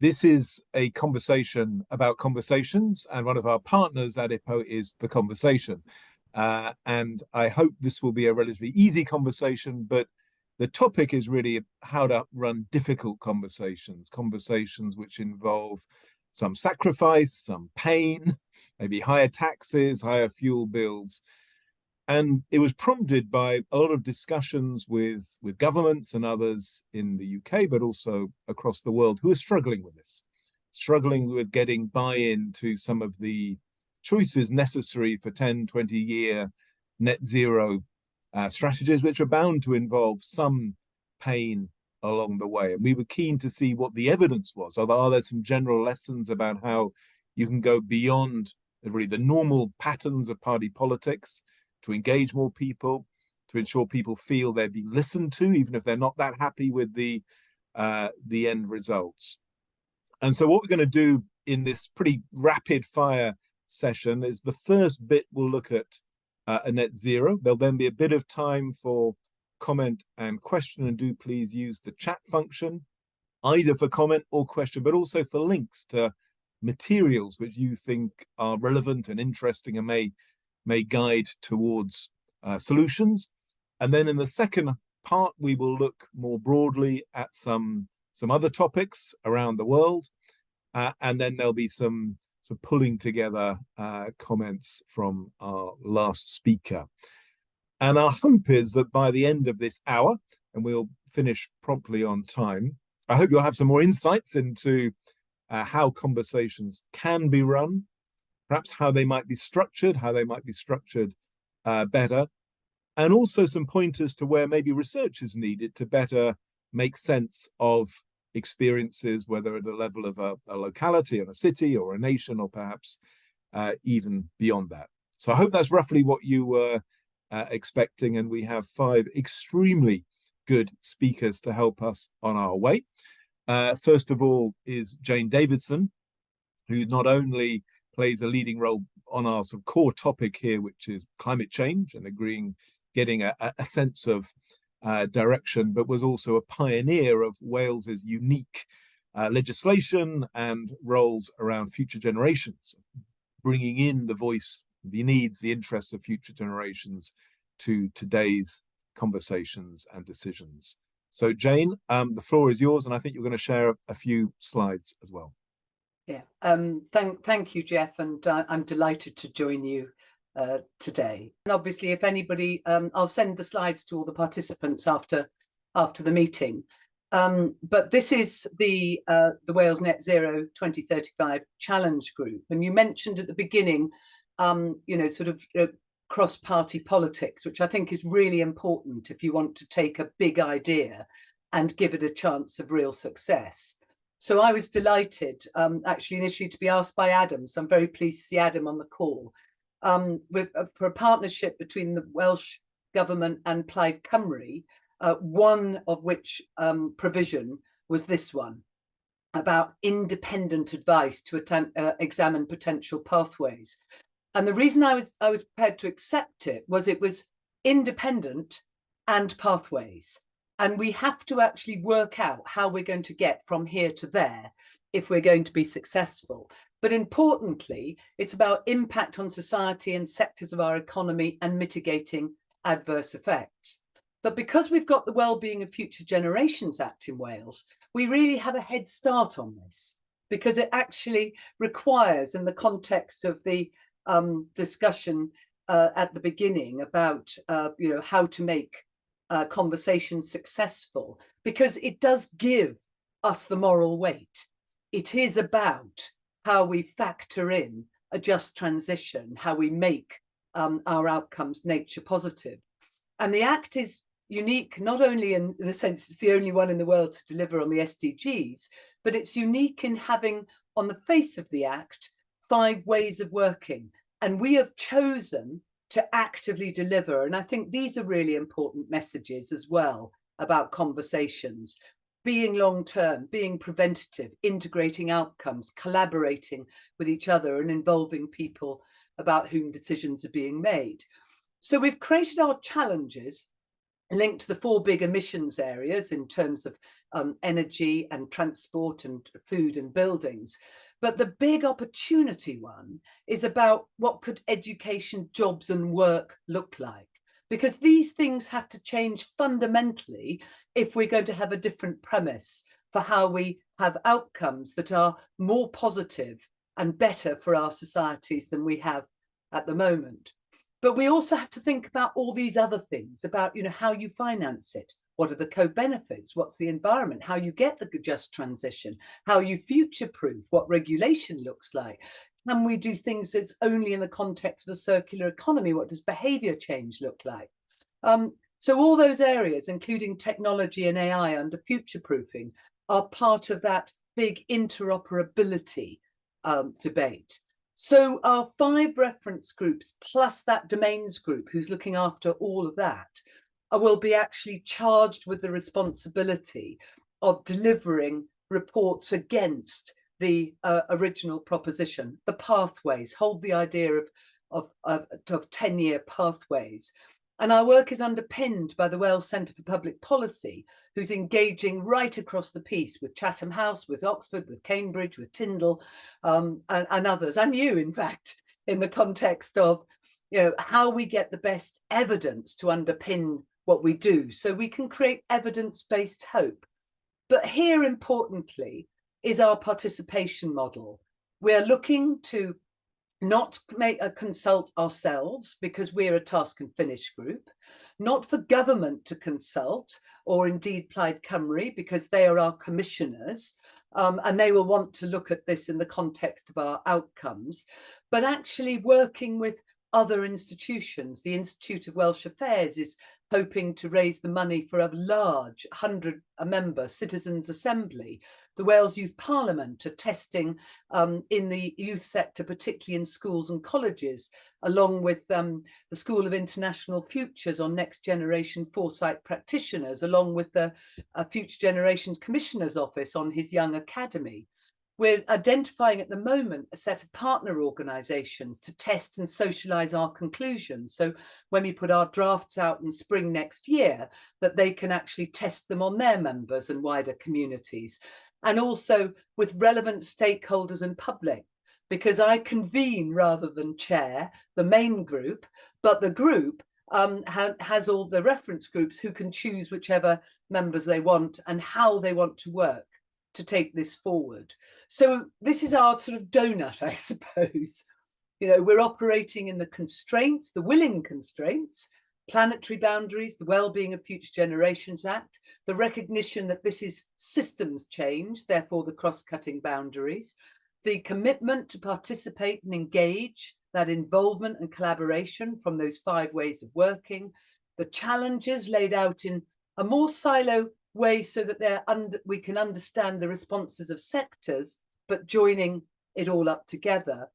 This is a conversation about conversations, and one of our partners at IPPO is The Conversation. And I hope this will be a relatively easy conversation, but the topic is really how to run difficult conversations, conversations which involve some sacrifice, some pain, maybe higher taxes, higher fuel bills. And it was prompted by a lot of discussions with governments and others in the UK, but also across the world, who are struggling with this, struggling with getting buy-in to some of the choices necessary for 10, 20-year net zero strategies, which are bound to involve some pain along the way. And we were keen to see what the evidence was. Are there some general lessons about how you can go beyond really the normal patterns of party politics to engage more people, to ensure people feel they're being listened to, even if they're not that happy with the end results. And so what we're going to do in this pretty rapid fire session is the first bit we'll look at a net zero. There'll then be a bit of time for comment and question, and do please use the chat function, either for comment or question, but also for links to materials which you think are relevant and interesting and may guide towards solutions. And then in the second part, we will look more broadly at some other topics around the world. And then there'll be some pulling together comments from our last speaker. And our hope is that by the end of this hour, and we'll finish promptly on time, I hope you'll have some more insights into how conversations can be run, perhaps how they might be structured better, and also some pointers to where maybe research is needed to better make sense of experiences, whether at the level of a locality and a city or a nation, or perhaps even beyond that. So I hope that's roughly what you were expecting, and we have 5 extremely good speakers to help us on our way. First of all is Jane Davidson, who not only plays a leading role on our sort of core topic here, which is climate change and getting a sense of direction, but was also a pioneer of Wales's unique legislation and roles around future generations, bringing in the voice, the needs, the interests of future generations to today's conversations and decisions. So Jane, the floor is yours, and I think you're going to share a few slides as well. Yeah, thank you, Geoff, and I'm delighted to join you today. And obviously, if anybody, I'll send the slides to all the participants after the meeting. But this is the Wales Net Zero 2035 Challenge Group, and you mentioned at the beginning, cross-party politics, which I think is really important if you want to take a big idea and give it a chance of real success. So I was delighted, actually, initially to be asked by Adam. So I'm very pleased to see Adam on the call for a partnership between the Welsh Government and Plaid Cymru, one of which provision was this one about independent advice to examine potential pathways. And the reason I was prepared to accept it was independent and pathways. And we have to actually work out how we're going to get from here to there if we're going to be successful. But importantly, it's about impact on society and sectors of our economy and mitigating adverse effects. But because we've got the Wellbeing of Future Generations Act in Wales, we really have a head start on this, because it actually requires, in the context of the discussion at the beginning about how to make conversation successful, because it does give us the moral weight. It is about how we factor in a just transition, how we make our outcomes nature positive. And the Act is unique, not only in the sense it's the only one in the world to deliver on the SDGs, but it's unique in having on the face of the Act 5 ways of working. And we have chosen to actively deliver. And I think these are really important messages as well about conversations, being long-term, being preventative, integrating outcomes, collaborating with each other and involving people about whom decisions are being made. So we've created our challenges linked to the 4 big emissions areas in terms of energy and transport and food and buildings. But the big opportunity one is about what could education, jobs and work look like? Because these things have to change fundamentally if we're going to have a different premise for how we have outcomes that are more positive and better for our societies than we have at the moment. But we also have to think about all these other things, about, you know, how you finance it. What are the co-benefits? What's the environment? How you get the just transition? How you future-proof? What regulation looks like? Can we do things that's only in the context of the circular economy? What does behaviour change look like? So all those areas, including technology and AI under future-proofing, are part of that big interoperability debate. So our 5 reference groups plus that domains group who's looking after all of that will be actually charged with the responsibility of delivering reports against the original proposition, the pathways, hold the idea of 10-year pathways. And our work is underpinned by the Wales Centre for Public Policy, who's engaging right across the piece with Chatham House, with Oxford, with Cambridge, with Tyndall, and others, and you, in fact, in the context of, you know, how we get the best evidence to underpin what we do, so we can create evidence-based hope. But here, importantly, is our participation model. We're looking to not consult ourselves because we're a task and finish group, not for government to consult, or indeed Plaid Cymru, because they are our commissioners, and they will want to look at this in the context of our outcomes, but actually working with other institutions. The Institute of Welsh Affairs is hoping to raise the money for a large 100-member citizens' assembly. The Wales Youth Parliament are testing in the youth sector, particularly in schools and colleges, along with the School of International Futures on next generation foresight practitioners, along with the Future Generation Commissioner's Office on his Young Academy. We're identifying at the moment a set of partner organisations to test and socialise our conclusions. So when we put our drafts out in spring next year, that they can actually test them on their members and wider communities. And also with relevant stakeholders and public, because I convene rather than chair the main group, but the group has all the reference groups who can choose whichever members they want and how they want to work to take this forward. So this is our sort of donut, I suppose. You know, we're operating in the constraints, the willing constraints, planetary boundaries, the Wellbeing of Future Generations Act, the recognition that this is systems change, therefore the cross-cutting boundaries, the commitment to participate and engage, that involvement and collaboration from those 5 ways of working, the challenges laid out in a more silo way so that we can understand the responses of sectors, but joining it all up together.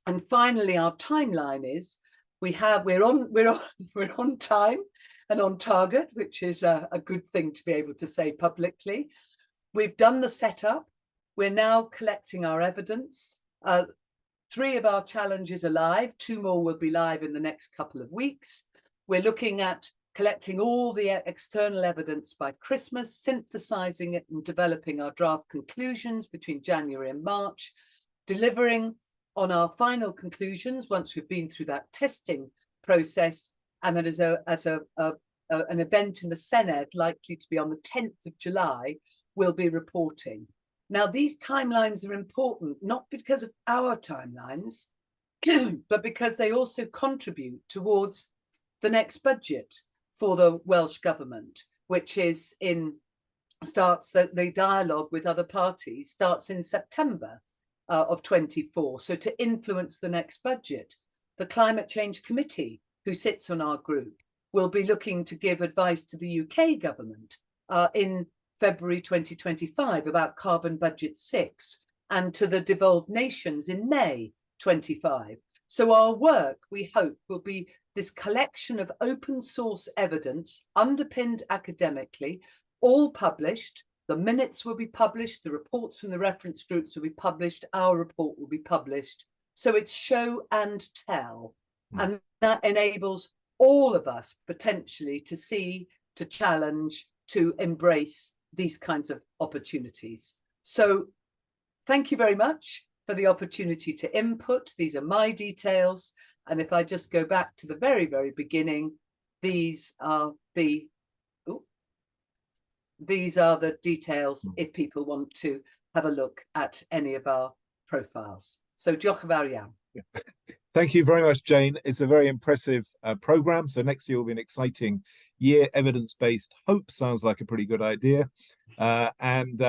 And finally, our timeline is we're on time and on target, which is a good thing to be able to say publicly. We've done the setup. We're now collecting our evidence. 3 of our challenges are live. 2 more will be live in the next couple of weeks. We're looking at collecting all the external evidence by Christmas, synthesizing it and developing our draft conclusions between January and March, delivering on our final conclusions once we've been through that testing process, and then at an event in the Senedd, likely to be on the 10th of July, we'll be reporting. Now, these timelines are important, not because of our timelines, but because they also contribute towards the next budget for the Welsh Government, which is the dialogue with other parties starts in September of 24. So to influence the next budget, the Climate Change Committee, who sits on our group, will be looking to give advice to the UK government in February 2025 about Carbon Budget 6, and to the devolved nations in May 25. So our work, we hope, will be this collection of open source evidence, underpinned academically, all published. The minutes will be published, the reports from the reference groups will be published, our report will be published. So it's show and tell. And that enables all of us potentially to see to challenge, to embrace these kinds of opportunities. So thank you very much for the opportunity to input. These are my details. And if I just go back to the very, very beginning, these are the details if people want to have a look at any of our profiles. So diolch yn fawr iawn. Thank you very much, Jane. It's a very impressive programme. So next year will be an exciting year. Evidence-based hope sounds like a pretty good idea. And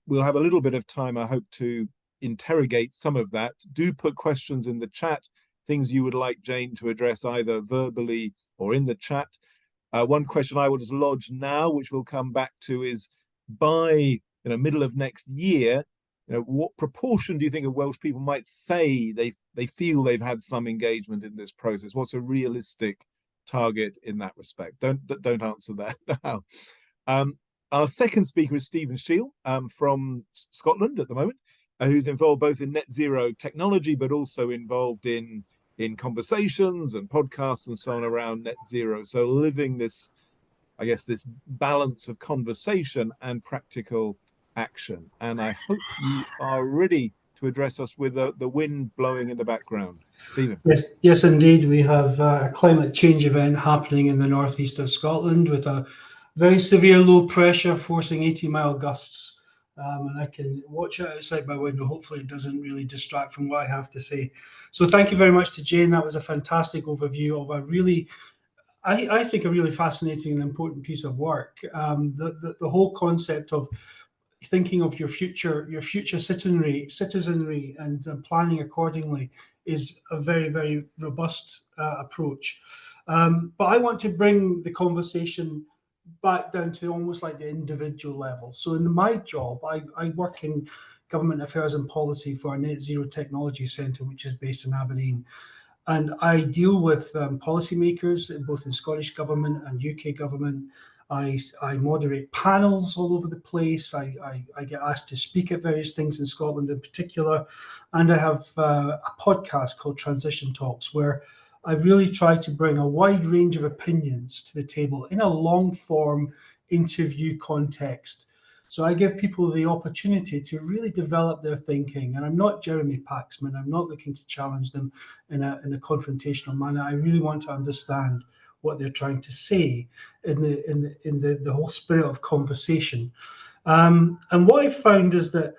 we'll have a little bit of time, I hope, to interrogate some of that. Do put questions in the chat, things you would like Jane to address either verbally or in the chat. One question I will just lodge now, which we'll come back to, is by middle of next year, what proportion do you think of Welsh people might say they feel they've had some engagement in this process? What's a realistic target in that respect? Don't answer that now. Our second speaker is Stephen Sheal from Scotland at the moment, who's involved both in net zero technology, but also involved in conversations and podcasts and so on around net zero. So living this, I guess, this balance of conversation and practical action. And I hope you are ready to address us with the wind blowing in the background. Stephen. Yes, indeed. We have a climate change event happening in the northeast of Scotland with a very severe low pressure forcing 80-mile gusts. And I can watch it outside my window. Hopefully it doesn't really distract from what I have to say. So thank you very much to Jane. That was a fantastic overview of a really, I think, a really fascinating and important piece of work. The whole concept of thinking of your future citizenry and planning accordingly is a very, very robust approach. But I want to bring the conversation back down to almost like the individual level. So in my job, I work in government affairs and policy for a net zero technology centre, which is based in Aberdeen. And I deal with policymakers both in Scottish government and UK government. I moderate panels all over the place. I get asked to speak at various things in Scotland in particular. And I have a podcast called Transition Talks, where I really try to bring a wide range of opinions to the table in a long form interview context. So I give people the opportunity to really develop their thinking. And I'm not Jeremy Paxman. I'm not looking to challenge them in a confrontational manner. I really want to understand what they're trying to say in the whole spirit of conversation. And what I found is that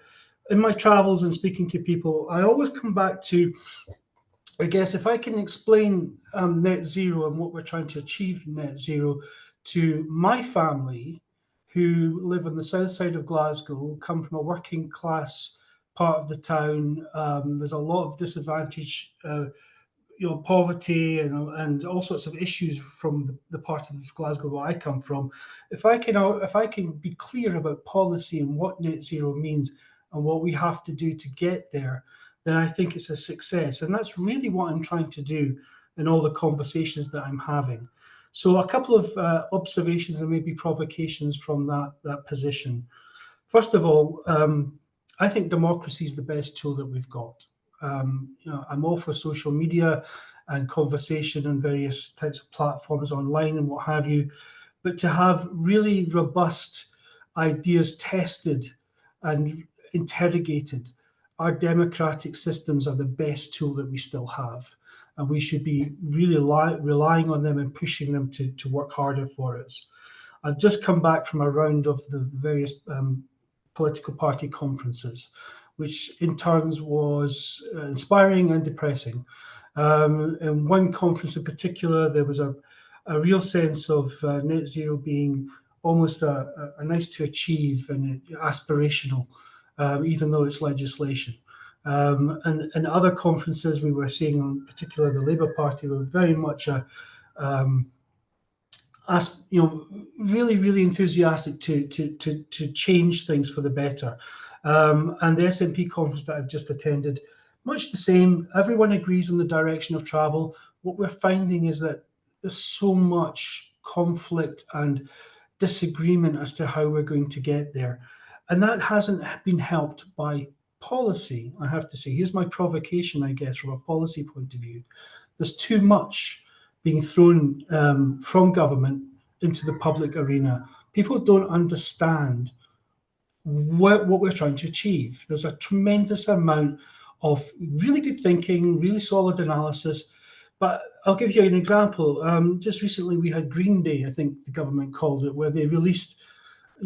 in my travels and speaking to people, I always come back to, I guess, if I can explain net zero and what we're trying to achieve net zero to my family, who live on the south side of Glasgow, come from a working class part of the town. There's a lot of disadvantage, poverty and all sorts of issues from the part of Glasgow where I come from. If I can be clear about policy and what net zero means and what we have to do to get there, then I think it's a success. And that's really what I'm trying to do in all the conversations that I'm having. So a couple of observations and maybe provocations from that position. First of all, I think democracy is the best tool that we've got. I'm all for social media and conversation on various types of platforms online and what have you, but to have really robust ideas tested and interrogated, our democratic systems are the best tool that we still have. And we should be really relying on them and pushing them to work harder for us. I've just come back from a round of the various political party conferences, which in turns was inspiring and depressing. In one conference in particular, there was a real sense of net zero being almost a nice to achieve and aspirational, even though it's legislation. And in other conferences we were seeing, in particular the Labour Party, were very much really, really enthusiastic to change things for the better. And the SNP conference that I've just attended, much the same. Everyone agrees on the direction of travel. What we're finding is that there's so much conflict and disagreement as to how we're going to get there. And that hasn't been helped by policy, I have to say. Here's my provocation, I guess, from a policy point of view. There's too much being thrown from government into the public arena. People don't understand what we're trying to achieve. There's a tremendous amount of really good thinking, really solid analysis. But I'll give you an example. Just recently we had Green Day, I think the government called it, where they released,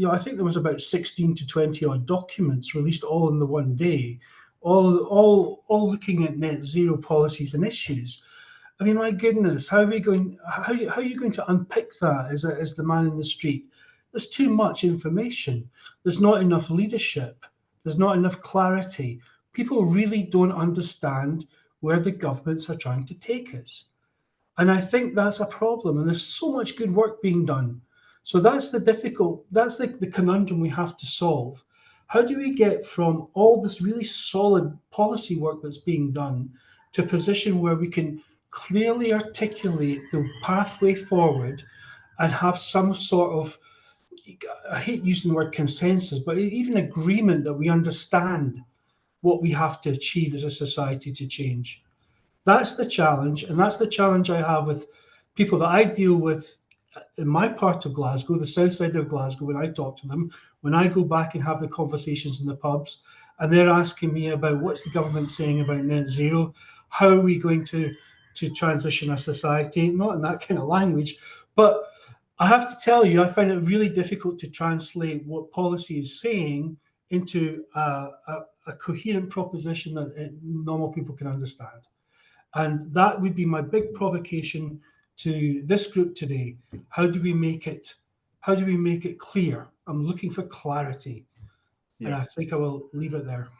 I think there was about 16 to 20 odd documents released all in the one day, all looking at net zero policies and issues. I mean, my goodness, how are you going to unpick that as the man in the street? There's too much information. There's not enough leadership. There's not enough clarity. People really don't understand where the governments are trying to take us. And I think that's a problem. And there's so much good work being done. So that's the conundrum we have to solve. How do we get from all this really solid policy work that's being done to a position where we can clearly articulate the pathway forward and have some sort of, I hate using the word consensus, but even agreement that we understand what we have to achieve as a society to change. That's the challenge, and that's the challenge I have with people that I deal with in my part of Glasgow, the south side of Glasgow, when I talk to them, when I go back and have the conversations in the pubs, and they're asking me about what's the government saying about net zero, how are we going to transition our society, not in that kind of language, but I have to tell you, I find it really difficult to translate what policy is saying into a coherent proposition that normal people can understand. And that would be my big provocation to this group today. How do we make it clear? I'm looking for clarity. Yeah. And I think I will leave it there.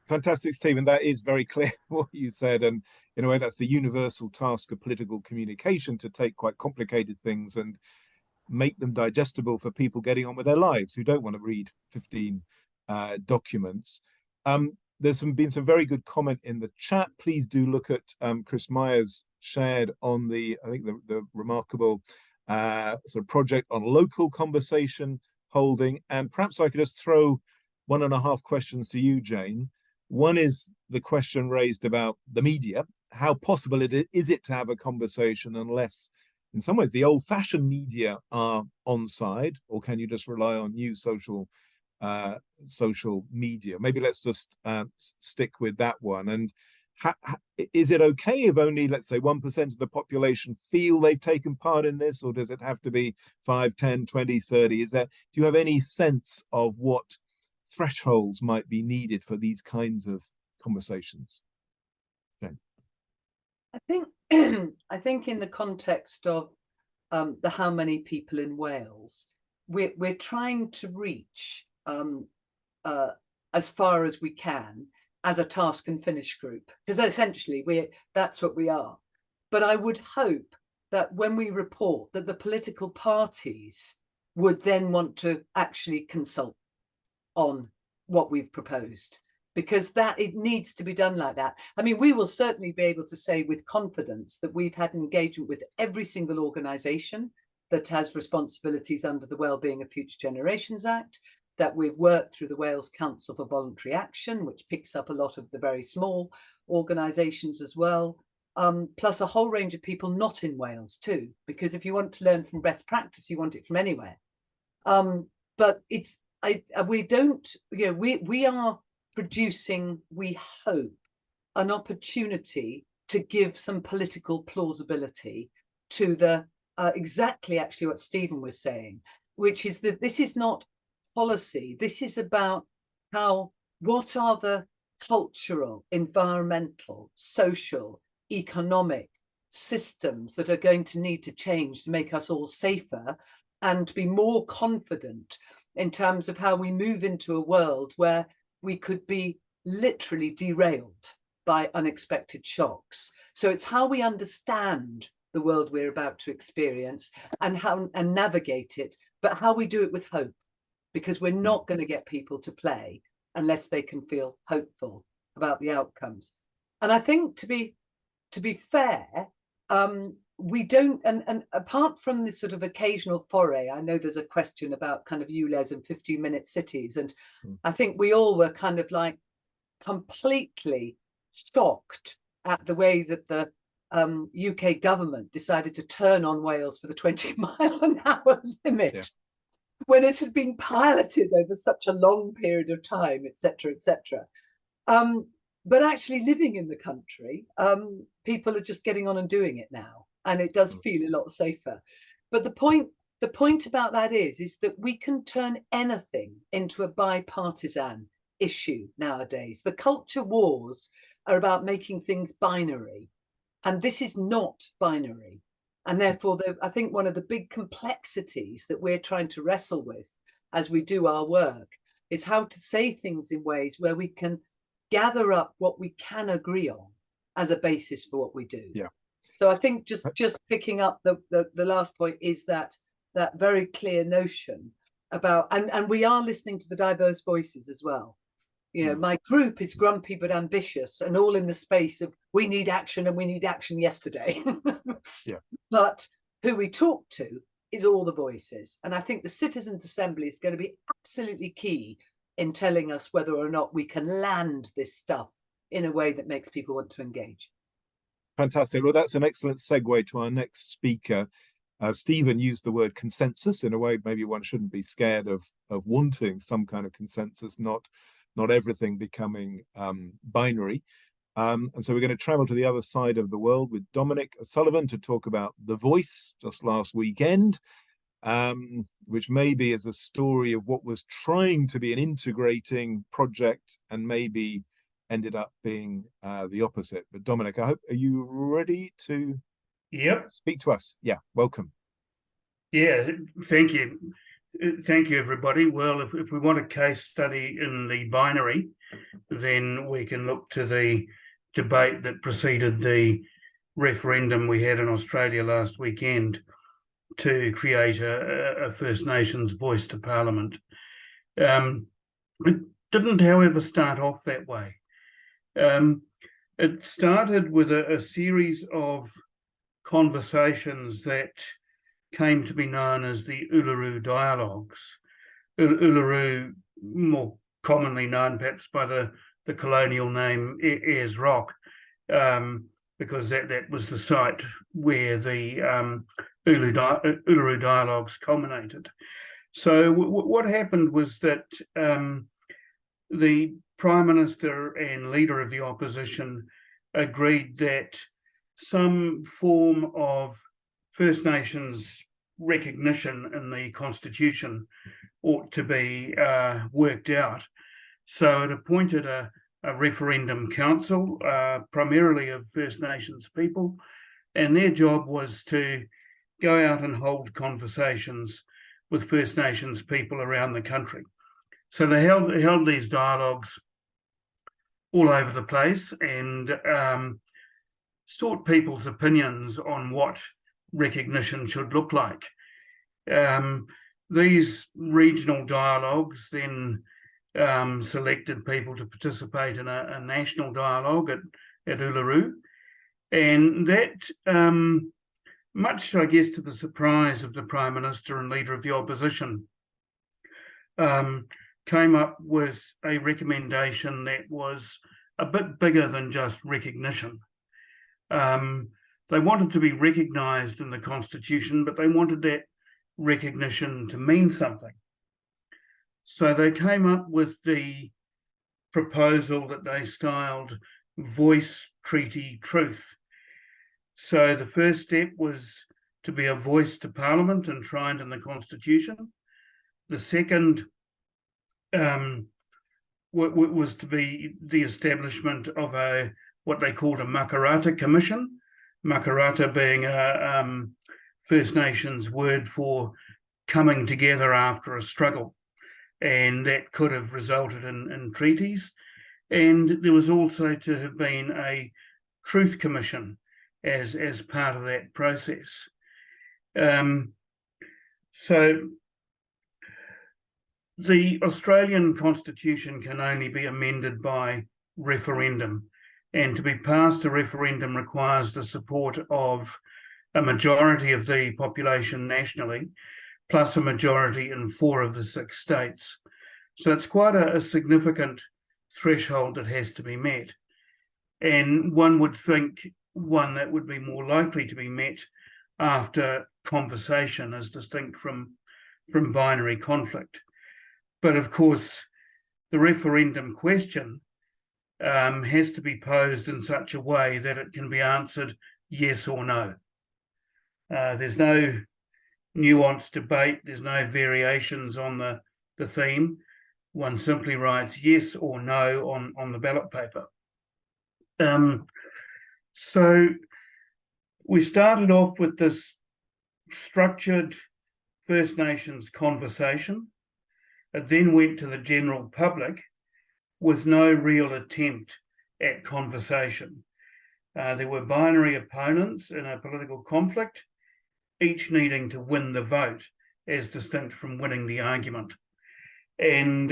Fantastic, Stephen. That is very clear what you said. And in a way, that's the universal task of political communication, to take quite complicated things and make them digestible for people getting on with their lives who don't want to read 15 documents. There's been some very good comment in the chat. Please do look at Chris Myers shared on the remarkable sort of project on local conversation holding. And perhaps I could just throw 1.5 questions to you, Jane. One is the question raised about the media. How possible is it to have a conversation unless, in some ways, the old-fashioned media are on side, or can you just rely on new social media? Maybe let's just stick with that one. And is it okay if only, let's say, 1% of the population feel they've taken part in this, or does it have to be 5, 10, 20, 30? Do you have any sense of what thresholds might be needed for these kinds of conversations? Okay. I think in the context of the how many people in Wales, we're trying to reach as far as we can as a task and finish group, because essentially that's what we are. But I would hope that when we report, that the political parties would then want to actually consult on what we've proposed, because it needs to be done like that. I mean, we will certainly be able to say with confidence that we've had engagement with every single organisation that has responsibilities under the Wellbeing of Future Generations Act, that we've worked through the Wales Council for Voluntary Action, which picks up a lot of the very small organisations as well, plus a whole range of people not in Wales too, because if you want to learn from best practice, you want it from anywhere. But we are producing, we hope, an opportunity to give some political plausibility to the exactly actually what Stephen was saying, which is that this is not policy. This is about what are the cultural, environmental, social, economic systems that are going to need to change to make us all safer and be more confident in terms of how we move into a world where we could be literally derailed by unexpected shocks. So it's how we understand the world we're about to experience and navigate it, but how we do it with hope, because we're not going to get people to play unless they can feel hopeful about the outcomes. And I think to be fair, we don't, and apart from this sort of occasional foray, I know there's a question about kind of ULEZ and 15-minute cities, and I think we all were kind of like completely shocked at the way that the UK government decided to turn on Wales for the 20-mile-an-hour limit when it had been piloted over such a long period of time, etc., etc. But actually living in the country, people are just getting on and doing it now, and it does feel a lot safer. But the point about that is that we can turn anything into a bipartisan issue nowadays. The culture wars are about making things binary, and this is not binary. And therefore, I think one of the big complexities that we're trying to wrestle with as we do our work is how to say things in ways where we can gather up what we can agree on as a basis for what we do. Yeah. So I think just picking up the last point is that very clear notion about, and we are listening to the diverse voices as well. You know, my group is grumpy but ambitious, and all in the space of we need action, and we need action yesterday. Yeah. But who we talk to is all the voices. And I think the Citizens' Assembly is going to be absolutely key in telling us whether or not we can land this stuff in a way that makes people want to engage. Fantastic. Well, that's an excellent segue to our next speaker. Stephen used the word consensus in a way maybe one shouldn't be scared of wanting some kind of consensus, not everything becoming binary. And so we're going to travel to the other side of the world with Dominic O'Sullivan to talk about The Voice just last weekend, which maybe is a story of what was trying to be an integrating project and maybe ended up being the opposite. But Dominic, are you ready to speak to us? Yeah, welcome. Yeah, thank you. Thank you, everybody. Well, if we want a case study in the binary, then we can look to the debate that preceded the referendum we had in Australia last weekend to create a First Nations voice to Parliament. It didn't, however, start off that way. It started with a series of conversations that came to be known as the Uluru Dialogues. Uluru, more commonly known perhaps by the colonial name Ayers Rock, because that was the site where the Uluru Dialogues culminated. So what happened was that the Prime Minister and Leader of the Opposition agreed that some form of First Nations recognition in the Constitution ought to be worked out. So it appointed a referendum council, primarily of First Nations people, and their job was to go out and hold conversations with First Nations people around the country. So they held these dialogues all over the place and sought people's opinions on what recognition should look like. These regional dialogues then selected people to participate in a national dialogue at Uluru, and that, much I guess to the surprise of the Prime Minister and Leader of the Opposition, came up with a recommendation that was a bit bigger than just recognition. They wanted to be recognised in the Constitution, but they wanted that recognition to mean something. So they came up with the proposal that they styled Voice Treaty Truth. So the first step was to be a voice to Parliament enshrined in the Constitution. The second was to be the establishment of what they called a Makarata Commission, Makarata being a First Nations word for coming together after a struggle, and that could have resulted in treaties. And there was also to have been a Truth Commission as part of that process. So the Australian Constitution can only be amended by referendum, and to be passed a referendum requires the support of a majority of the population nationally, plus a majority in 4 of the 6 states. So it's quite a significant threshold that has to be met. And one would think one that would be more likely to be met after conversation, as distinct from binary conflict. But of course, the referendum question has to be posed in such a way that it can be answered yes or no. There's no nuanced debate, there's no variations on the theme. One simply writes yes or no on the ballot paper. So we started off with this structured First Nations conversation. It then went to the general public with no real attempt at conversation. There were binary opponents in a political conflict, each needing to win the vote as distinct from winning the argument. And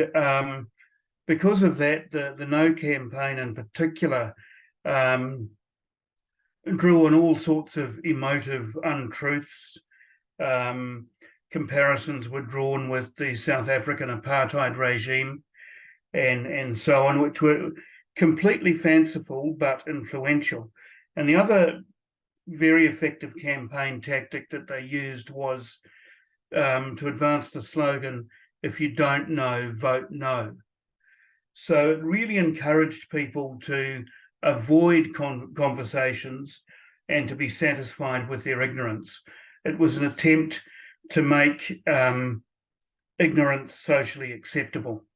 because of that, the No campaign in particular drew on all sorts of emotive untruths. Comparisons were drawn with the South African apartheid regime and so on, which were completely fanciful but influential. And the other very effective campaign tactic that they used was to advance the slogan, "If you don't know, vote no." So it really encouraged people to avoid conversations and to be satisfied with their ignorance. It was an attempt to make ignorance socially acceptable.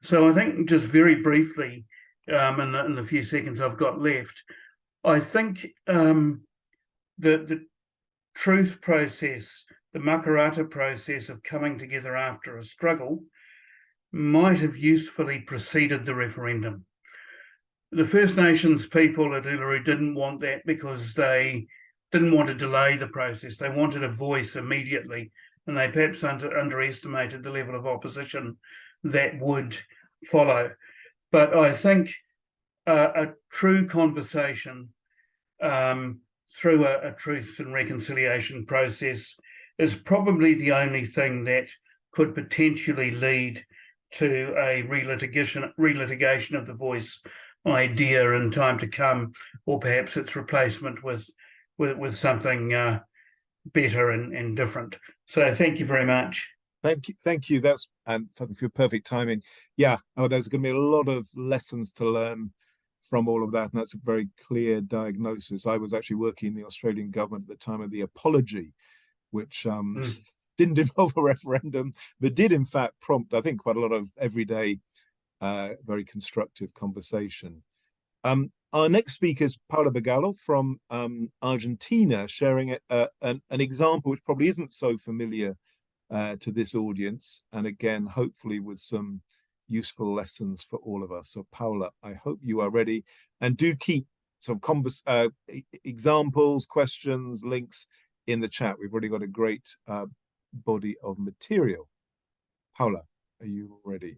So I think just very briefly, in the few seconds I've got left, I think the truth process, the makarata process of coming together after a struggle might have usefully preceded the referendum. The First Nations people at Uluru didn't want that because they didn't want to delay the process. They wanted a voice immediately, and they perhaps underestimated the level of opposition that would follow. But I think a true conversation through a truth and reconciliation process is probably the only thing that could potentially lead to a relitigation of the voice idea in time to come, or perhaps its replacement with something better and different. So thank you very much. Thank you. That's perfect timing. Yeah, there's going to be a lot of lessons to learn from all of that, and that's a very clear diagnosis. I was actually working in the Australian government at the time of the apology, which didn't involve a referendum, but did in fact prompt, I think, quite a lot of everyday, very constructive conversation. Our next speaker is Paula Bagallo from Argentina, sharing an example which probably isn't so familiar to this audience, and again, hopefully with some useful lessons for all of us. So Paula, I hope you are ready, and do keep some examples, questions, links in the chat. We've already got a great body of material. Paula, are you ready?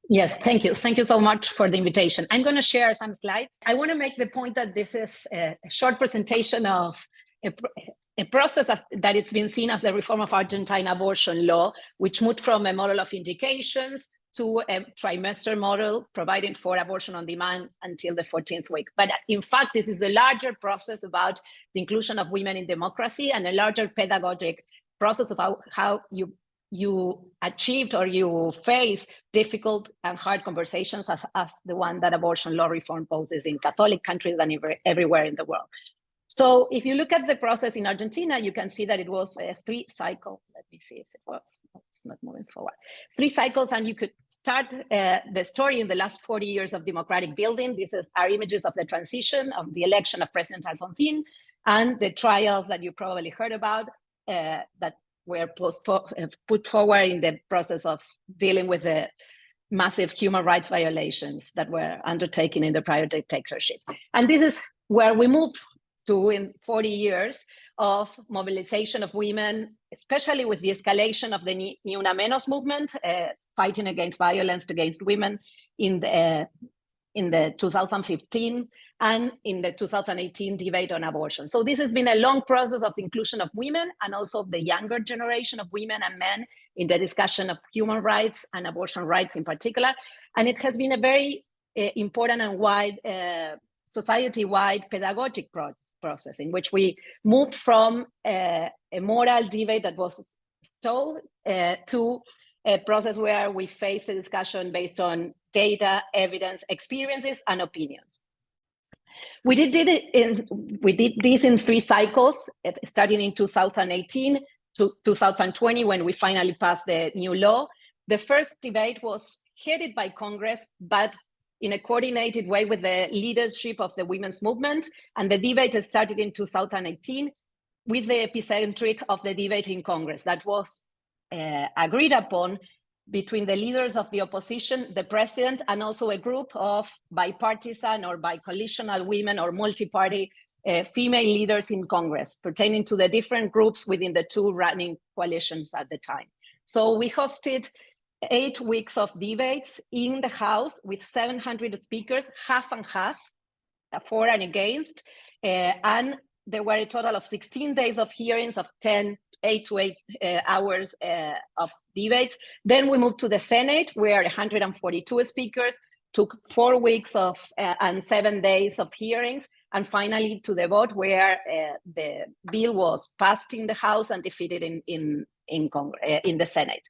Yes, thank you. Thank you so much for the invitation. I'm going to share some slides. I want to make the point that this is a short presentation of a process that it's been seen as the reform of Argentine abortion law, which moved from a model of indications to a trimester model providing for abortion on demand until the 14th week. But in fact, this is the larger process about the inclusion of women in democracy and a larger pedagogic process of how you achieved or you face difficult and hard conversations as the one that abortion law reform poses in Catholic countries and everywhere in the world. So if you look at the process in Argentina, you can see that it was a 3-cycle. Let me see if it works. It's not moving forward. 3 cycles, and you could start the story in the last 40 years of democratic building. These are images of the transition of the election of President Alfonsín and the trials that you probably heard about that were put forward in the process of dealing with the massive human rights violations that were undertaken in the prior dictatorship. And this is where we moved to in 40 years of mobilization of women, especially with the escalation of the Ni Una Menos movement, fighting against violence against women in the 2015 and in the 2018 debate on abortion. So this has been a long process of the inclusion of women and also the younger generation of women and men in the discussion of human rights and abortion rights in particular. And it has been a very important and wide society-wide pedagogic process in which we moved from a moral debate that was stalled to a process where we face a discussion based on data, evidence, experiences, and opinions. We did this in 3 cycles, starting in 2018 to 2020, when we finally passed the new law. The first debate was headed by Congress, but in a coordinated way with the leadership of the women's movement. And the debate started in 2018 with the epicentric of the debate in Congress that was agreed upon between the leaders of the opposition, the president, and also a group of bipartisan or bicoalitional women or multi-party female leaders in Congress, pertaining to the different groups within the 2 running coalitions at the time. So we hosted 8 weeks of debates in the House with 700 speakers, half and half, for and against, and there were a total of 16 days of hearings of 8 to 8 hours of debates. Then we moved to the Senate, where 142 speakers took 4 weeks of and 7 days of hearings, and finally to the vote, where the bill was passed in the House and defeated in the Senate.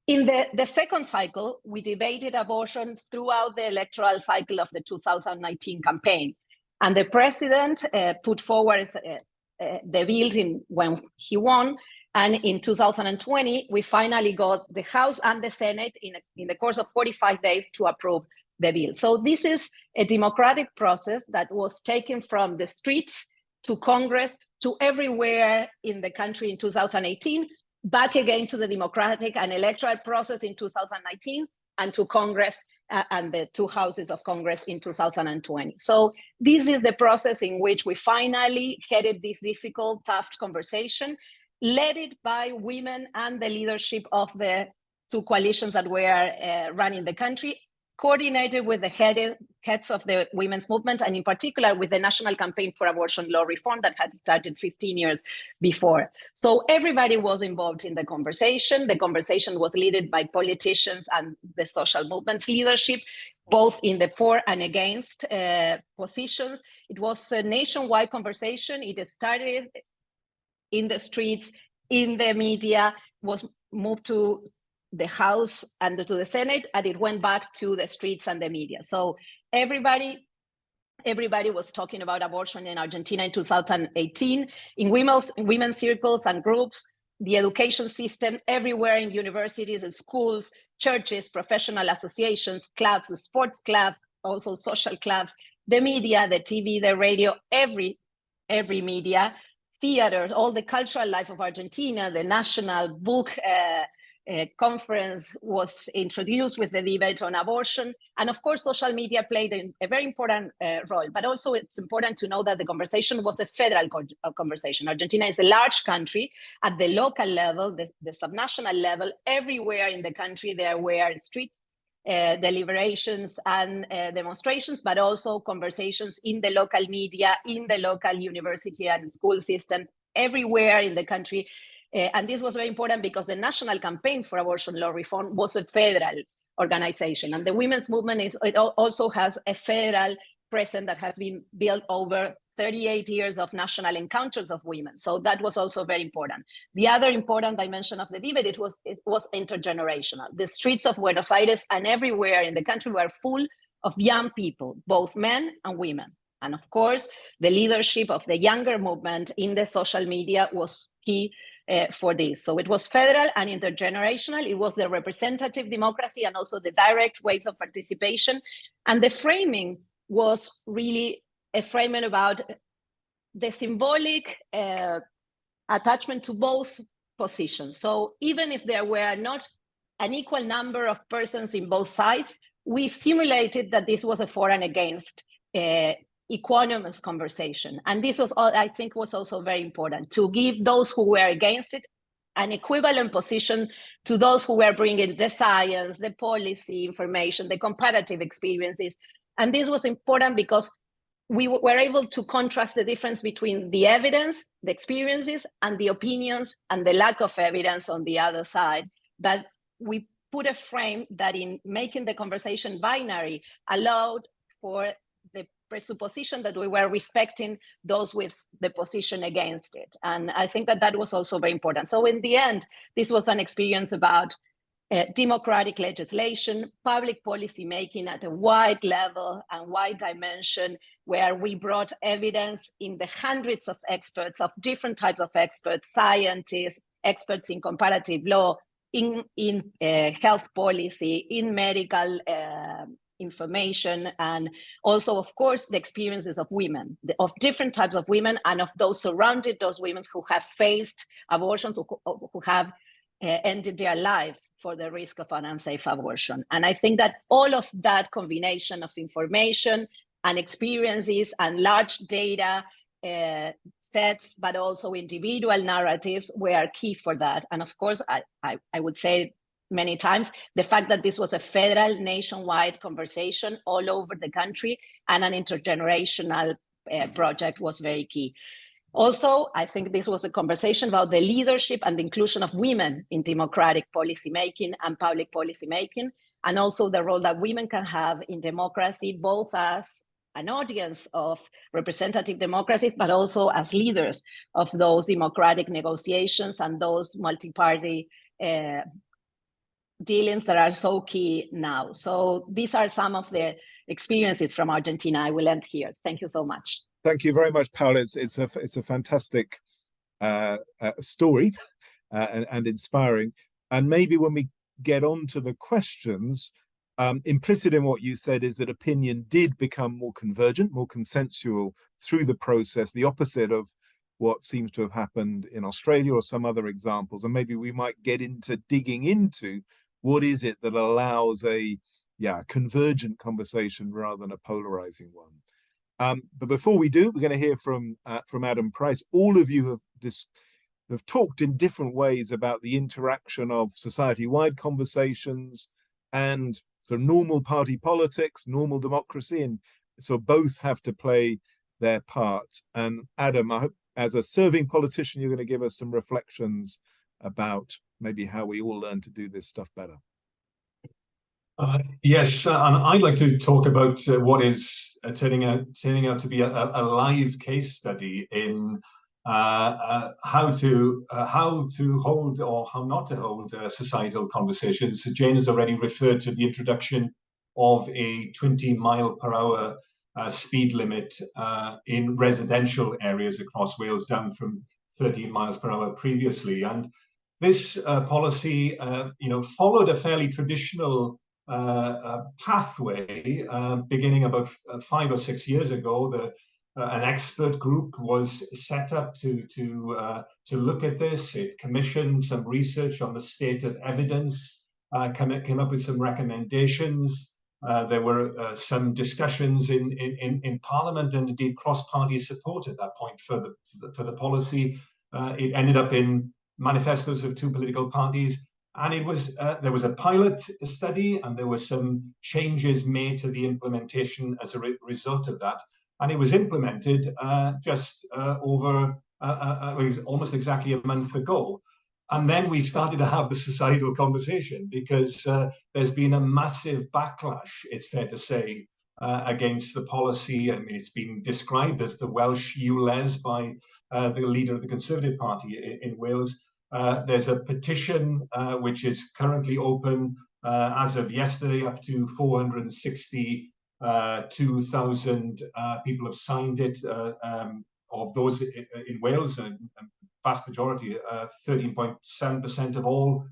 In the second cycle, we debated abortion throughout the electoral cycle of the 2019 campaign. And the president put forward the bill when he won. And in 2020, we finally got the House and the Senate in the course of 45 days to approve the bill. So this is a democratic process that was taken from the streets to Congress to everywhere in the country in 2018, back again to the democratic and electoral process in 2019, and to Congress and the 2 houses of Congress in 2020. So this is the process in which we finally headed this difficult, tough conversation, led it by women and the leadership of the 2 coalitions that were running the country, coordinated with the heads of the women's movement, and in particular with the National Campaign for Abortion Law Reform that had started 15 years before. So everybody was involved in the conversation. The conversation was led by politicians and the social movement's leadership, both in the for and against positions. It was a nationwide conversation. It started in the streets, in the media, was moved to the House and to the Senate, and it went back to the streets and the media. So everybody was talking about abortion in Argentina in 2018, in women's circles and groups, the education system, everywhere in universities and schools, churches, professional associations, clubs, sports clubs, also social clubs, the media, the TV, the radio, every media, theater, all the cultural life of Argentina, the national book conference was introduced with the debate on abortion. And of course, social media played a very important role, but also it's important to know that the conversation was a federal conversation. Argentina is a large country. At the local level, the subnational level, everywhere in the country, there were street deliberations and demonstrations, but also conversations in the local media, in the local university and school systems, everywhere in the country. And this was very important because the National Campaign for Abortion Law Reform was a federal organization. And the women's movement also has a federal presence that has been built over 38 years of national encounters of women. So that was also very important. The other important dimension of the debate, it was intergenerational. The streets of Buenos Aires and everywhere in the country were full of young people, both men and women. And of course, the leadership of the younger movement in the social media was key for this. So it was federal and intergenerational. It was the representative democracy and also the direct ways of participation. And the framing was really a framing about the symbolic attachment to both positions. So even if there were not an equal number of persons in both sides, we simulated that this was a for and against equanimous conversation. And this was, I think, was also very important to give those who were against it an equivalent position to those who were bringing the science, the policy information, the comparative experiences. And this was important because we were able to contrast the difference between the evidence, the experiences, and the opinions and the lack of evidence on the other side. But we put a frame that in making the conversation binary allowed for the presupposition that we were respecting those with the position against it. And I think that that was also very important. So in the end, this was an experience about democratic legislation, public policy making at a wide level and wide dimension, where we brought evidence in the hundreds of experts, of different types of experts, scientists, experts in comparative law, in health policy, in medical information, and also, of course, the experiences of women, of different types of women, and of those surrounded those women who have faced abortions, who have ended their life for the risk of an unsafe abortion. And I think that all of that combination of information and experiences and large data sets, but also individual narratives, were key for that. And of course, I would say many times, the fact that this was a federal, nationwide conversation all over the country and an intergenerational project was very key. Also, I think this was a conversation about the leadership and the inclusion of women in democratic policymaking and public policymaking, and also the role that women can have in democracy, both as an audience of representative democracies, but also as leaders of those democratic negotiations and those multi-party dealings that are so key now. So these are some of the experiences from Argentina. I will end here. Thank you so much. Thank you very much, Paula. It's a fantastic story and inspiring. And maybe when we get on to the questions, implicit in what you said is that opinion did become more convergent, more consensual through the process, the opposite of what seems to have happened in Australia or some other examples. And maybe we might get into digging into what is it that allows a convergent conversation rather than a polarizing one. But before we do, we're going to hear from Adam Price. All of you have talked in different ways about the interaction of society-wide conversations and sort of normal party politics, normal democracy, and so both have to play their part. And Adam, I hope, as a serving politician, you're going to give us some reflections about maybe how we all learn to do this stuff better. Yes, and I'd like to talk about what is turning out to be a live case study in how to hold or how not to hold societal conversations. Jane has already referred to the introduction of a 20-mile-per-hour speed limit in residential areas across Wales, down from 13 miles per hour previously. And this policy, followed a fairly traditional pathway. Beginning about 5 or 6 years ago, an expert group was set up to look at this. It commissioned some research on the state of evidence, came up with some recommendations. There were some discussions in Parliament, and indeed cross-party support at that point for the policy. It ended up in manifestos of 2 political parties. And it was there was a pilot study, and there were some changes made to the implementation as a result of that. And it was implemented just over it was almost exactly a month ago. And then we started to have the societal conversation, because there's been a massive backlash, it's fair to say, against the policy. I mean, it's been described as the Welsh Sheal by the leader of the Conservative Party in Wales. There's a petition which is currently open as of yesterday. Up to 462,000 people have signed it. Of those in Wales, and vast majority, 13.7% of all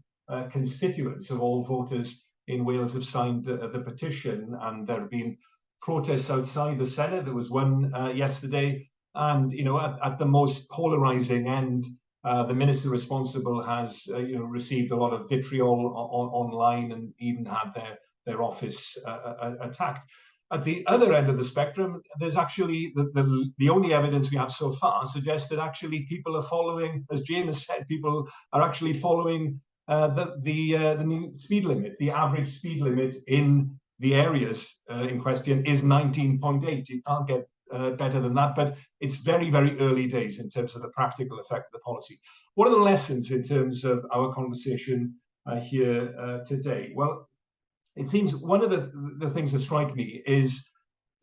constituents, of all voters in Wales, have signed the petition. And there have been protests outside the Senate. There was one yesterday, and at the most polarizing end, the minister responsible has received a lot of vitriol online, and even had their office attacked. At the other end of the spectrum, there's actually the only evidence we have so far suggests that actually people are following, as Jane has said, people are actually following the new speed limit. The average speed limit in the areas in question is 19.8. You can't get better than that, but it's very, very early days in terms of the practical effect of the policy. What are the lessons in terms of our conversation here today? Well, it seems one of the things that strike me is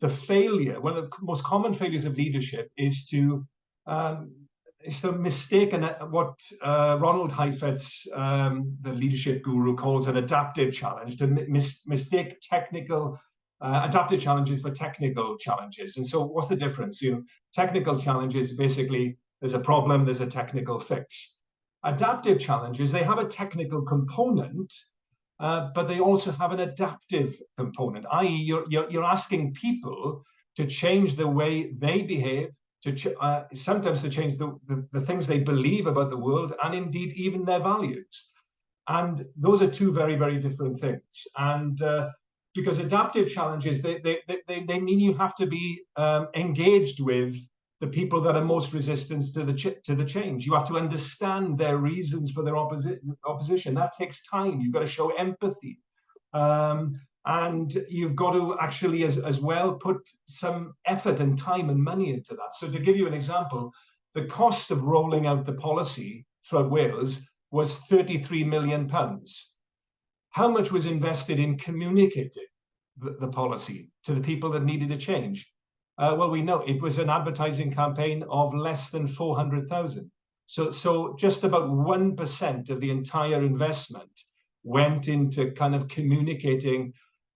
the failure, one of the most common failures of leadership is to mistake what Ronald Heifetz, the leadership guru, calls an adaptive challenge, to mistake technical adaptive challenges for technical challenges. And so what's the difference? Technical challenges, basically, there's a problem, there's a technical fix. Adaptive challenges, they have a technical component, but they also have an adaptive component, i.e. you're asking people to change the way they behave, sometimes to change the things they believe about the world, and indeed even their values. And those are two very, very different things. And because adaptive challenges, they mean you have to be engaged with the people that are most resistant to the change. You have to understand their reasons for their opposition. That takes time. You've got to show empathy. And you've got to actually as well put some effort and time and money into that. So to give you an example, the cost of rolling out the policy throughout Wales was £33 million. How much was invested in communicating the policy to the people that needed a change? Well, we know it was an advertising campaign of less than 400,000. So just about 1% of the entire investment went into kind of communicating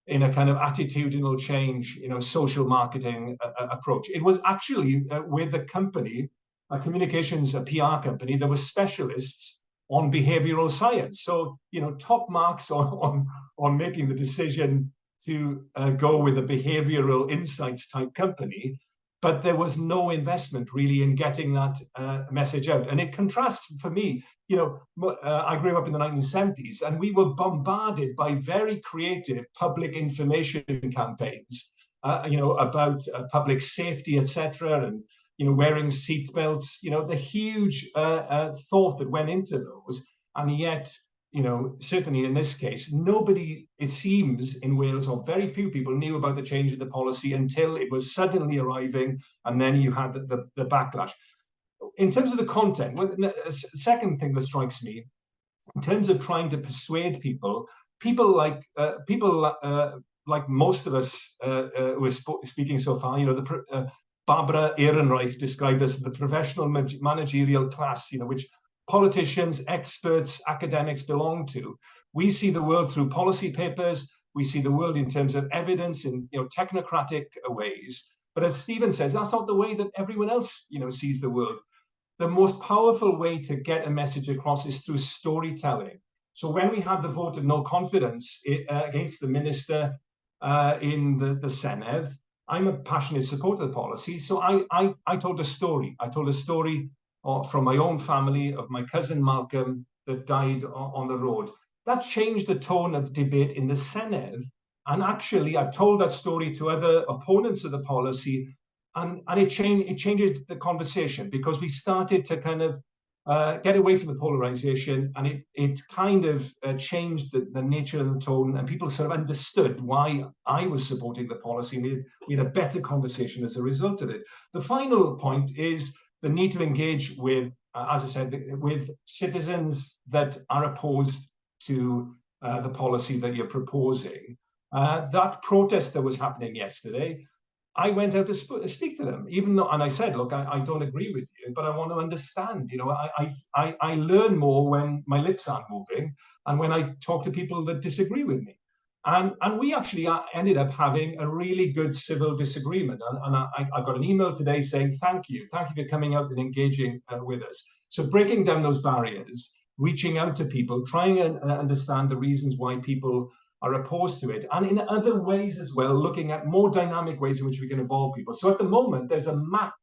in a kind of attitudinal change, social marketing approach. It was actually with a company, a communications, a PR company, that was specialists on behavioral science. So, top marks on making the decision to go with a behavioral insights type company, but there was no investment really in getting that message out. And it contrasts for me, I grew up in the 1970s, and we were bombarded by very creative public information campaigns, about public safety, etc., and wearing seat belts. The huge thought that went into those, and yet, certainly in this case, nobody, it seems, in Wales, or very few people, knew about the change in the policy until it was suddenly arriving, and then you had the backlash. In terms of the content, a second thing that strikes me, in terms of trying to persuade people like most of us who are speaking so far, Barbara Ehrenreich described as the professional managerial class, which politicians, experts, academics belong to. We see the world through policy papers. We see the world in terms of evidence in technocratic ways. But as Stephen says, that's not the way that everyone else sees the world. The most powerful way to get a message across is through storytelling. So when we had the vote of no confidence against the minister in the Senedd, I'm a passionate supporter of the policy. So I told a story. I told a story from my own family of my cousin Malcolm that died on the road. That changed the tone of debate in the Senedd. And actually, I've told that story to other opponents of the policy, and it changes the conversation, because we started to kind of get away from the polarization, and it kind of changed the nature of the tone, and people sort of understood why I was supporting the policy, and we had a better conversation as a result of it. The final point is the need to engage with, as I said, with citizens that are opposed to the policy that you're proposing. That protest that was happening yesterday, I went out to speak to them, even though, and I said, look, I don't agree with you, but I want to understand. I learn more when my lips aren't moving and when I talk to people that disagree with me. And we actually ended up having a really good civil disagreement. And I got an email today saying, thank you for coming out and engaging with us. So breaking down those barriers, reaching out to people, trying to understand the reasons why people are opposed to it, and in other ways as well, looking at more dynamic ways in which we can involve people. So at the moment, there's a map,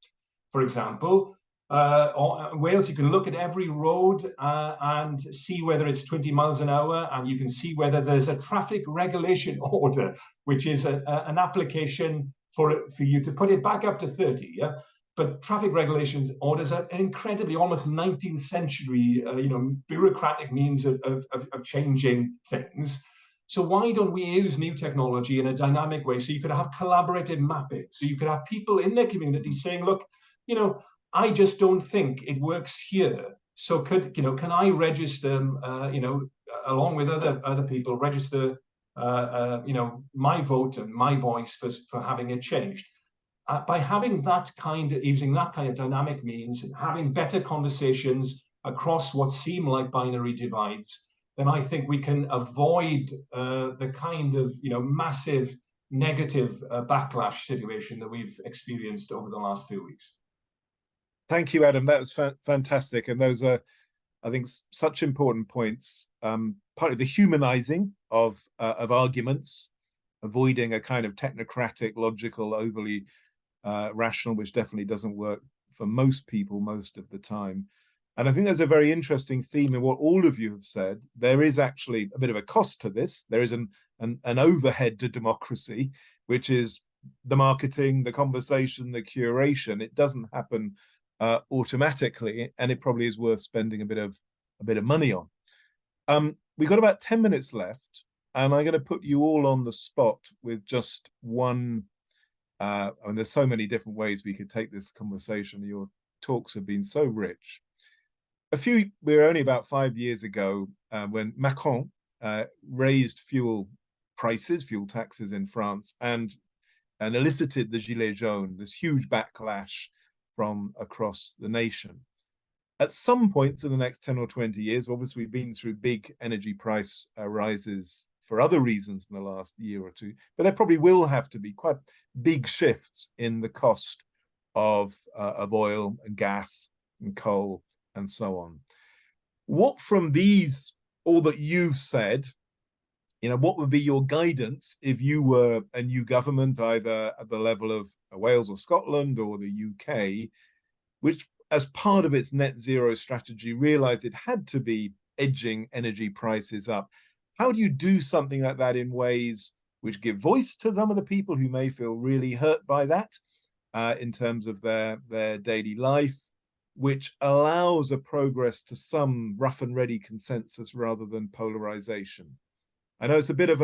for example, Wales, you can look at every road and see whether it's 20 miles an hour, and you can see whether there's a traffic regulation order, which is an application for you to put it back up to 30. Yeah? But traffic regulations orders are an incredibly, almost 19th century, bureaucratic means of changing things. So why don't we use new technology in a dynamic way? So you could have collaborative mapping. So you could have people in their community saying, look, I just don't think it works here. So can I register, along with other people, register my vote and my voice for having it changed. By having using that kind of dynamic means, having better conversations across what seem like binary divides, then I think we can avoid the kind of massive negative backlash situation that we've experienced over the last few weeks. Thank you, Adam. That was fantastic, and those are, I think, such important points. Partly the humanizing of arguments, avoiding a kind of technocratic, logical, overly rational, which definitely doesn't work for most people most of the time. And I think there's a very interesting theme in what all of you have said. There is actually a bit of a cost to this. There is an overhead to democracy, which is the marketing, the conversation, the curation. It doesn't happen automatically, and it probably is worth spending a bit of money on. We've got about 10 minutes left, and I'm going to put you all on the spot with just one. I mean, there's so many different ways we could take this conversation. Your talks have been so rich. We were only about 5 years ago when Macron raised fuel taxes in France, and elicited the Gilets jaunes, this huge backlash from across the nation. At some points in the next 10 or 20 years, obviously we've been through big energy price rises for other reasons in the last year or two, but there probably will have to be quite big shifts in the cost of oil and gas and coal and so on. What from all that you've said, what would be your guidance if you were a new government, either at the level of Wales or Scotland or the UK, which as part of its net zero strategy realized it had to be edging energy prices up? How do you do something like that in ways which give voice to some of the people who may feel really hurt by that in terms of their daily life, which allows a progress to some rough and ready consensus rather than polarization? I know it's a bit of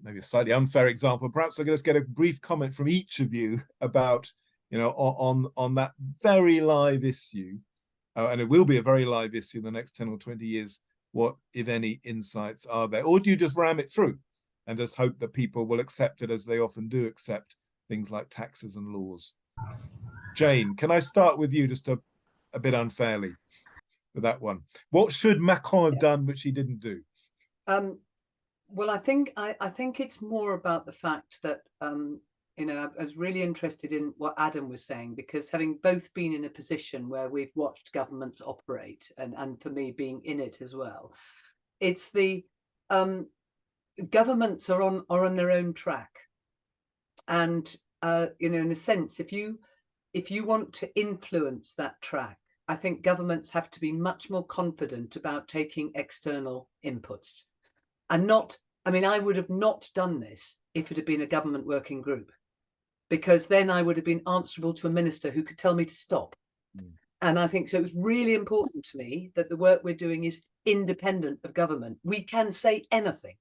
maybe a slightly unfair example. Perhaps I can just get a brief comment from each of you about, on that very live issue, and it will be a very live issue in the next 10 or 20 years. What, if any, insights are there? Or do you just ram it through and just hope that people will accept it, as they often do accept things like taxes and laws? Jane, can I start with you, just a bit unfairly with that one? What should Macron have done which he didn't do? Well, I think it's more about the fact that I was really interested in what Adam was saying, because having both been in a position where we've watched governments operate, and for me being in it as well, it's the governments are on their own track, and in a sense, if you want to influence that track, I think governments have to be much more confident about taking external inputs. And I would have not done this if it had been a government working group, because then I would have been answerable to a minister who could tell me to stop. And I think so. It was really important to me that the work we're doing is independent of government. We can say anything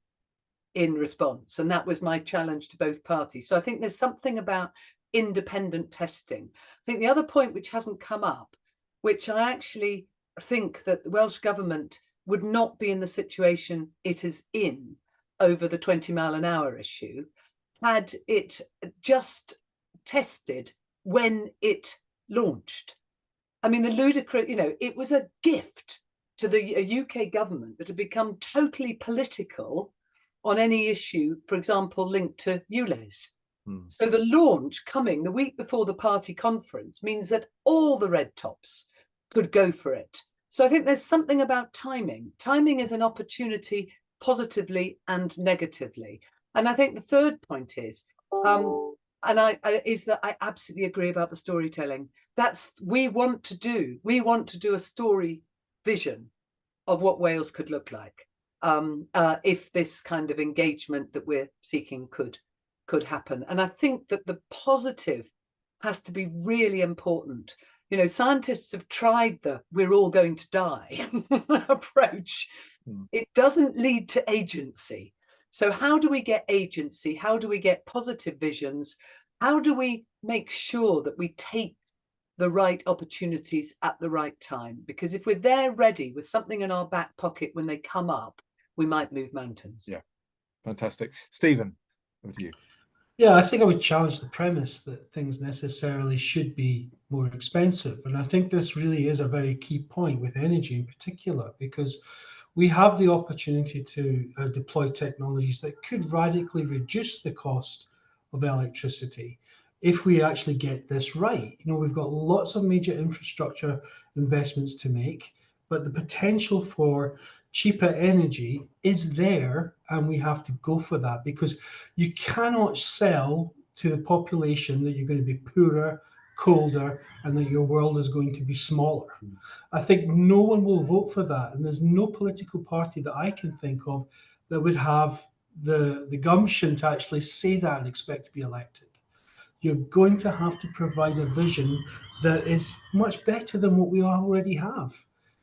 in response. And that was my challenge to both parties. So I think there's something about independent testing. I think the other point which hasn't come up, which I actually think that the Welsh government would not be in the situation it is in over the 20-mile-an-hour issue had it just tested when it launched. I mean, the ludicrous, it was a gift to the UK government that had become totally political on any issue, for example, linked to ULEZ. So the launch coming the week before the party conference means that all the red tops could go for it. So I think there's something about timing. Timing is an opportunity positively and negatively. And I think the third point is, is that I absolutely agree about the storytelling. We want to do a story vision of what Wales could look like if this kind of engagement that we're seeking could happen. And I think that the positive has to be really important. Scientists have tried the "we're all going to die" approach. It doesn't lead to agency. So how do we get agency? How do we get positive visions? How do we make sure that we take the right opportunities at the right time? Because if we're there ready with something in our back pocket when they come up, we might move mountains. Yeah. Fantastic. Stephen, over to you. Yeah, I think I would challenge the premise that things necessarily should be more expensive. And I think this really is a very key point with energy in particular, because we have the opportunity to deploy technologies that could radically reduce the cost of electricity if we actually get this right. You know, we've got lots of major infrastructure investments to make, but the potential for cheaper energy is there, and we have to go for that, because you cannot sell to the population that you're going to be poorer, colder, and that your world is going to be smaller. I think no one will vote for that, and there's no political party that I can think of that would have the gumption to actually say that and expect to be elected. You're going to have to provide a vision that is much better than what we already have,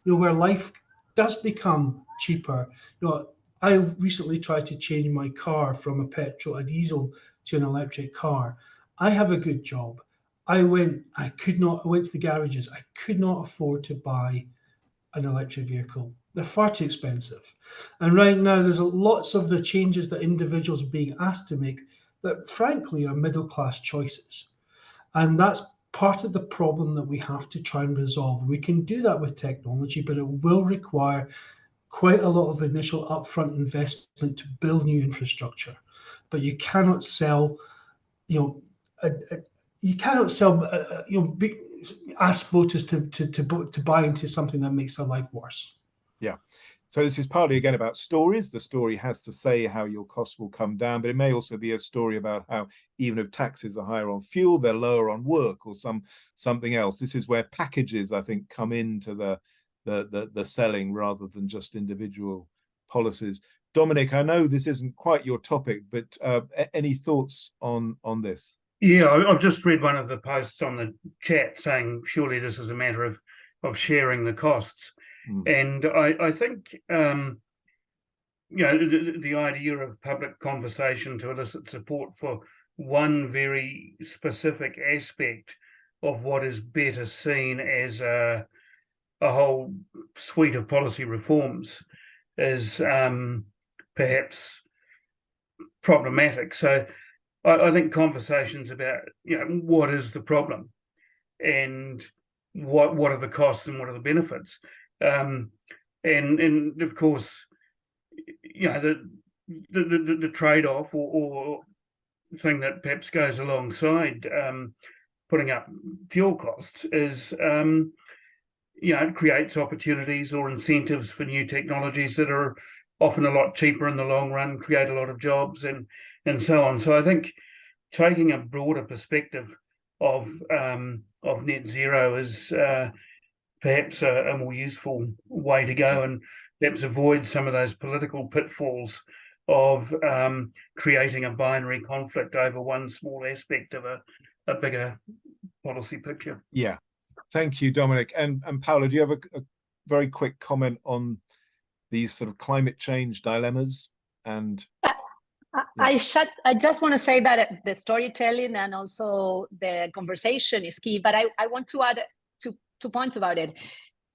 you know, where life does become cheaper. You know, I recently tried to change my car from a diesel to an electric car. I have a good job. I went to the garages. I could not afford to buy an electric vehicle. They're far too expensive. And right now, there's lots of the changes that individuals are being asked to make that frankly are middle-class choices. And that's part of the problem that we have to try and resolve. We can do that with technology, but it will require quite a lot of initial upfront investment to build new infrastructure. But you cannot sell, ask voters to buy into something that makes their life worse. Yeah. So this is partly again about stories. The story has to say how your costs will come down, but it may also be a story about how even if taxes are higher on fuel, they're lower on work or something else. This is where packages, I think, come into the selling rather than just individual policies. Dominic, I know this isn't quite your topic, but any thoughts on this? Yeah, I've just read one of the posts on the chat saying surely this is a matter of sharing the costs. And I think, the idea of public conversation to elicit support for one very specific aspect of what is better seen as a whole suite of policy reforms is perhaps problematic. So I think conversations about, what is the problem and what are the costs and what are the benefits. And of course, the trade-off or thing that perhaps goes alongside putting up fuel costs is, it creates opportunities or incentives for new technologies that are often a lot cheaper in the long run, create a lot of jobs and so on. So I think taking a broader perspective of net zero is perhaps a more useful way to go, and perhaps avoid some of those political pitfalls of creating a binary conflict over one small aspect of a bigger policy picture. Yeah, thank you, Dominic. And Paula, do you have a very quick comment on these sort of climate change dilemmas? And I just want to say that the storytelling and also the conversation is key, but I want to add two points about it.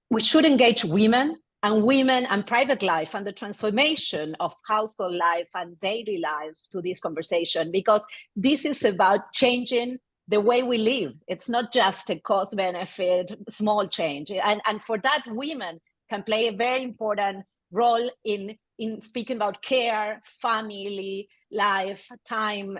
We should engage women and private life and the transformation of household life and daily life to this conversation, because this is about changing the way we live. It's not just a cost benefit, small change. And for that, women can play a very important role in speaking about care, family, life, time,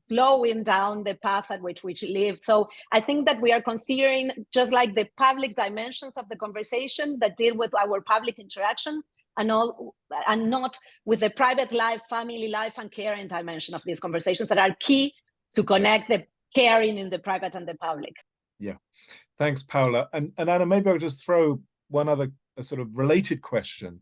slowing down the path at which we live. So I think that we are considering just like the public dimensions of the conversation that deal with our public interaction and not with the private life, family life, and caring dimension of these conversations that are key to connect the caring in the private and the public. Yeah, thanks, Paula. And Anna, maybe I'll just throw one other sort of related question.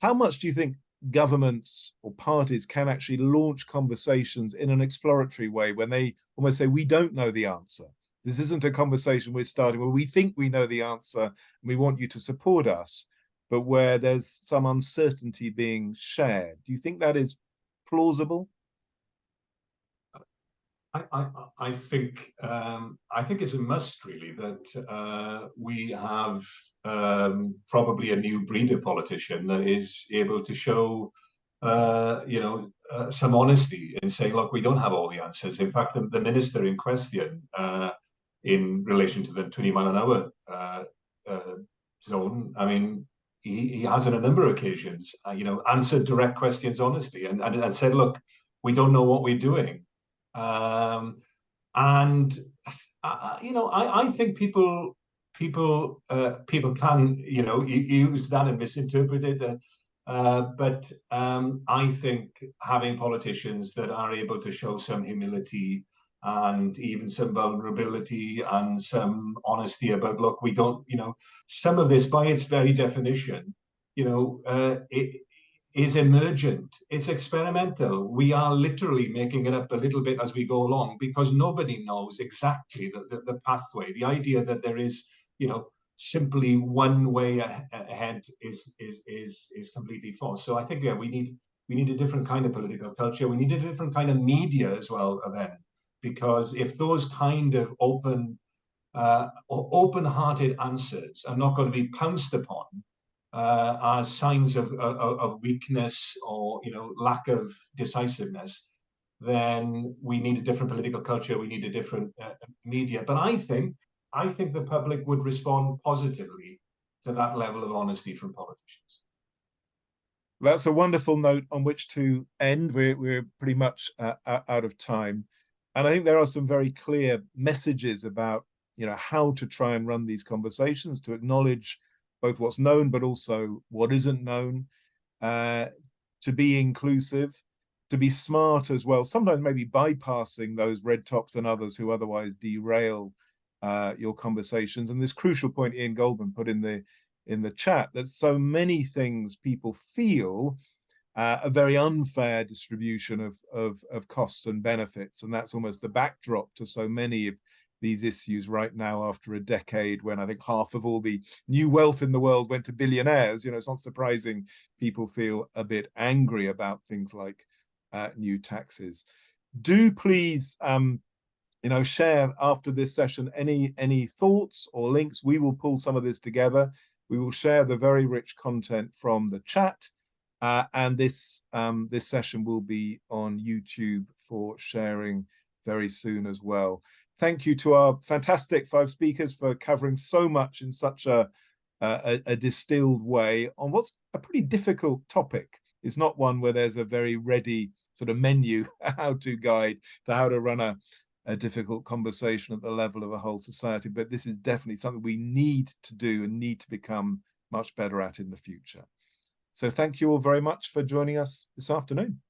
How much do you think governments or parties can actually launch conversations in an exploratory way when they almost say, we don't know the answer? This isn't a conversation we're starting where we think we know the answer and we want you to support us, but where there's some uncertainty being shared. Do you think that is plausible? I think it's a must, really, that we have probably a new breed of politician that is able to show some honesty in saying, look, we don't have all the answers. In fact, the minister in question, in relation to the 20 mile an hour zone, I mean, he has on a number of occasions, answered direct questions honestly and said, look, we don't know what we're doing. I think people can, use that and misinterpret it. But I think having politicians that are able to show some humility and even some vulnerability and some honesty about, look, we don't, some of this by its very definition, it is emergent, it's experimental. We are literally making it up a little bit as we go along because nobody knows exactly the pathway. The idea that there is, simply one way ahead is completely false. So I think, yeah, we need a different kind of political culture. We need a different kind of media as well then, because if those kind of open-hearted answers are not going to be pounced upon as signs of weakness or lack of decisiveness, then we need a different political culture. We need a different media. But I think the public would respond positively to that level of honesty from politicians. That's a wonderful note on which to end. We're pretty much out of time. And I think there are some very clear messages about, how to try and run these conversations, to acknowledge both what's known, but also what isn't known, to be inclusive, to be smart as well, sometimes maybe bypassing those red tops and others who otherwise derail your conversations. And this crucial point Ian Goldman put in the chat, that so many things people feel a very unfair distribution of costs and benefits, and that's almost the backdrop to so many of these issues right now after a decade when I think half of all the new wealth in the world went to billionaires. It's not surprising people feel a bit angry about things like new taxes. Do please share after this session any thoughts or links. We will pull some of this together. We will share the very rich content from the chat, and this session will be on YouTube for sharing very soon as well. Thank you to our fantastic 5 speakers for covering so much in such a distilled way on what's a pretty difficult topic. It's not one where there's a very ready sort of menu, how-to guide to how to run a difficult conversation at the level of a whole society, but this is definitely something we need to do and need to become much better at in the future. So thank you all very much for joining us this afternoon.